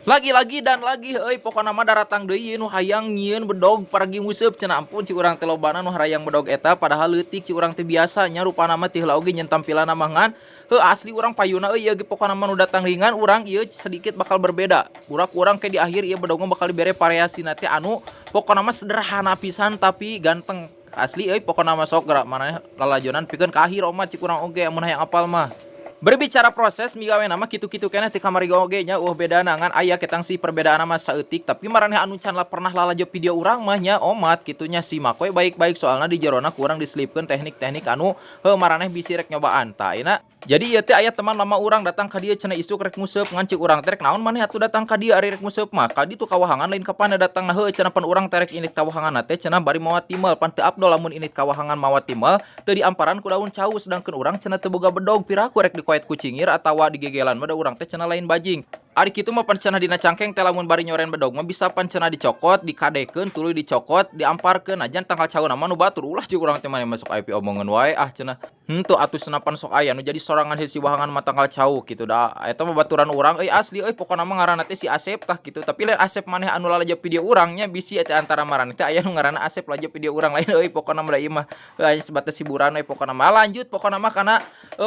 Lagi-lagi dan lagi pokokna mah daratang deui nu hayang nyieun bedog paragi nguseup cenah ampun ci urang teh lobana nu harayang bedog eta padahal leutik ci urang teh biasa nya rupana mah teh heula oge nyen tampilanna mah ngan asli urang payuna ieu ge pokona mah nu datang ringan urang ieu sedikit bakal berbeda. Urang ke di akhir ieu bedog mah bakal dibere variasina teh anu pokona mah sederhana pisan tapi ganteng. Asli pokona mah sok geura maneh lalajonan pikeun ka akhir omat cik urang oge amun hayang apal mah. Berbicara proses migawe nama kitu-kitu keneh ti kamari oge nya beda nangan aya ketang si perbedaan nama saeutik tapi maraneh anu can lah pernah lalajeup video urang mah nya omat kitunya simak we baik-baik soalna di jerona kurang diselipkeun teknik-teknik anu maraneh bisi rek nyobaan tah ayeuna jadi ieu teh aya teman lama urang datang ka dieu cenah isuk rek nguseup ngan cik urang teh rek naon maneh atuh datang ka dieu ari rek nguseup mah ka ditu kawahangan lain kapana datangna heuh cenah pan urang teh rek init kawahanganna teh cenah bari mawa timel pan teu afdol lamun init kawahangan mawa timel teu diamparan ku daun cau sedangkeun urang cenah teu boga bedog piraku rek dikoet ku cingir atawa digegelan mah da urang teh cenah lain bajing. Ari kitu mah pan cenah dina cangkeng teh lamun bari nyoren bedog mah bisa pan cenah dicokot, dikadekeun, tuluy dicokot, diamparkeun ajan tangkal cauna mah nu batur ulah jeung urang teh mah masuk aya omongan wae ah cenah. Henteu atuh senapan sok aya nu jadi sorangan hiji wahangan mah tangkal cau kitu da. Eta mah baturan urang asli pokona mah ngaranna teh si Asep tah kitu. Tapi lain Asep maneh anu lalajeup video urang nya bisi eta antara maraneh teh aya nu ngaranna Asep lalajeup video urang lain pokona mah da ieu mah hanya sebatas hiburan pokona mah. Lanjut pokona mah kana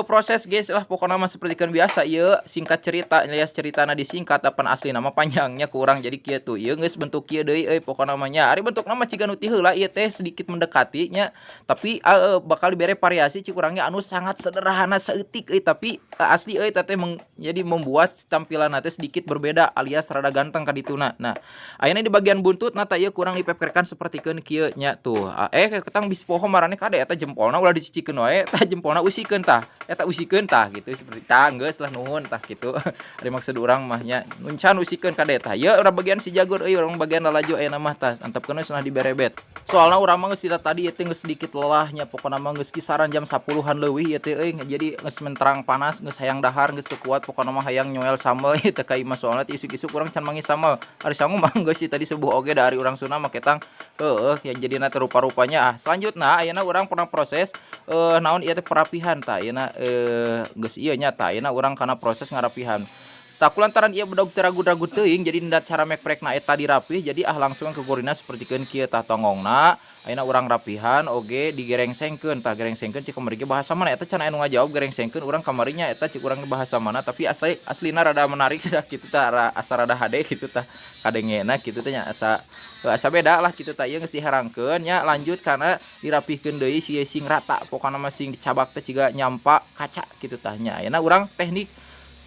proses guys lah pokona mah sapertikeun biasa ieu singkat cerita alias ceritana disingkat apan asli nama panjangnya kurang jadi kieu tuh ieu geus bentuk kieu deui pokona mah nya ari bentukna mah ciga nu ti heula ieu teh sedikit mendekati nya tapi bakal dibere variasi cik urangnya anu sangat sederhana saeutik tapi asli teh jadi membuat tampilan teh sedikit berbeda alias rada ganteng ka dituna. Nah ayeuna di bagian buntut tah ieu kurang dipeperkan sapertikeun kieu nya tuh ketang bisi poho marane kade eta jempolna ulah dicicikeun wae tah jempolna usikeun tah eta usikeun tah gitu seperti tah geus lah nuhun tah gitu ari maksud urang mah nya nuncan usikeun kade tah ieu urang bagian si jagur urang bagian lalajo ayeuna mah tah antepkeun cenah diberebet soalna urang mah geus tadi ieu teh geus sedikit lelah nya pokona mah geus kisaran jam 10-an leuwih ieu teh jadi geus menterang panas geus hayang dahar geus teu kuat pokona mah hayang nyoel sambel ieu teh ka imah soalna isuk-isuk urang can manggih sambel ari sangu mah geus tadi subuh oge da ari urang Sunda mah ketang yang jadina teh rupa-rupanya selanjutna ayeuna urang pernah proses naon ieu teh perapihan tah ayeuna geus ieu nya tah ayeuna urang kana proses ngarapihan. Tak kulantaran ia bedog teu ragu-ragu teuing jadi ndat cara mekprekna eta dirapih jadi langsung ke gorina sapertikeun kieu tah tongongna ayeuna urang rapihan oge digerengsengkeun tah gerengsengkeun cik kamari ge bahasa mana eta can anu ngajawab gerengsengkeun urang kamarinya eta cik urang bahasa mana tapi aslina rada menarik dah kitu tah asa rada hade kitu tah kadengena kitu teh nya asa beda lah kitu tah ieu geus diharangkeun nya lanjut kana dirapihkeun deui sing rata pokona mah sing dicabak teh ciga nyampa kaca kitu tah nya ayeuna urang teknik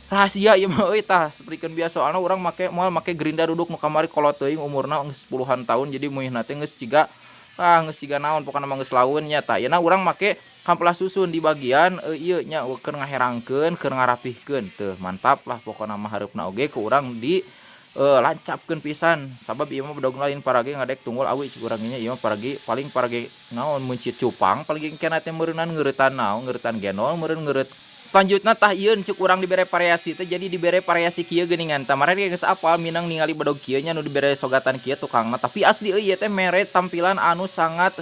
rahasia ieu mah tah sapertikeun biasa soalna urang moal make gerinda duduk nu kamari kolot teuing umurna geus 10-an tahun jadi muihna teh geus ciga geus ciga naon pokona mah geus laweun nya tah ayeuna urang make kamplas susun di bagian ieu nya keur ngaherangkeun keur ngarapihkeun teu mantap lah pokona mah hareupna oge ku urang di lancapkeun pisan sabab ieu mah bedog lain paragi ngadek tunggul awi cik urang nya ieu mah paling paragi naon muncit cupang paling keneh teh meureunan ngeuretan naon ngeuretan genol meureun ngeureut. Selanjutnya tah ieu cuk urang dibere variasi teh jadi dibere variasi kieu geuningan tah marane geus apal minang ningali bedog kieu nya nu dibere sogatan kieu tukangna tapi asli ieu teh mere tampilan anu sangat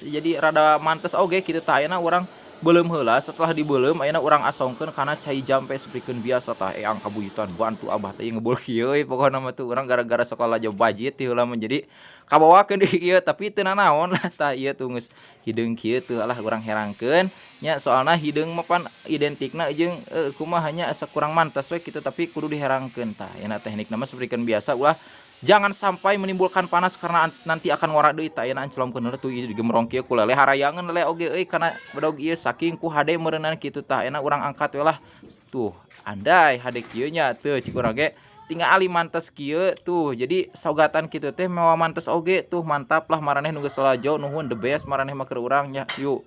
jadi rada mantes oge kitu tah ayeuna urang beuleum heula setelah dibeuleum ayeuna urang asongkeun kana cai jampe sapertikeun biasa tah ang kabuyutan bantu abah teh ngebeul kieu pokona mah tuh urang gara-gara sekolah jauh bajit ti heula mah jadi kabawakeun deui kieu tapi teu nanaon lah tah ieu tuh geus hideung kieu teu lah urang herangkeun nya soalna hideung mah pan identikna jeung kumaha nya asa kurang mantes we kitu tapi kudu diherangkeun tah ayeuna teknikna mah sapertikeun biasa ulah jangan sampai menimbulkan panas karena nanti akan ngora deui tah ayeuna ancelomkeun heula tuh digemrong kieu ku lele harayangan lele oge kana bedog ieu saking ku hade meureunan kitu tah ayeuna urang angkat we lah tuh andai hade kieu nya teu cik urang ge tingali mantes kieu tuh jadi sogatan kitu teh mewa mantes oge tuh mantap lah maraneh nu geus lalajo nuhun the best maraneh mah keur urang nya yuk.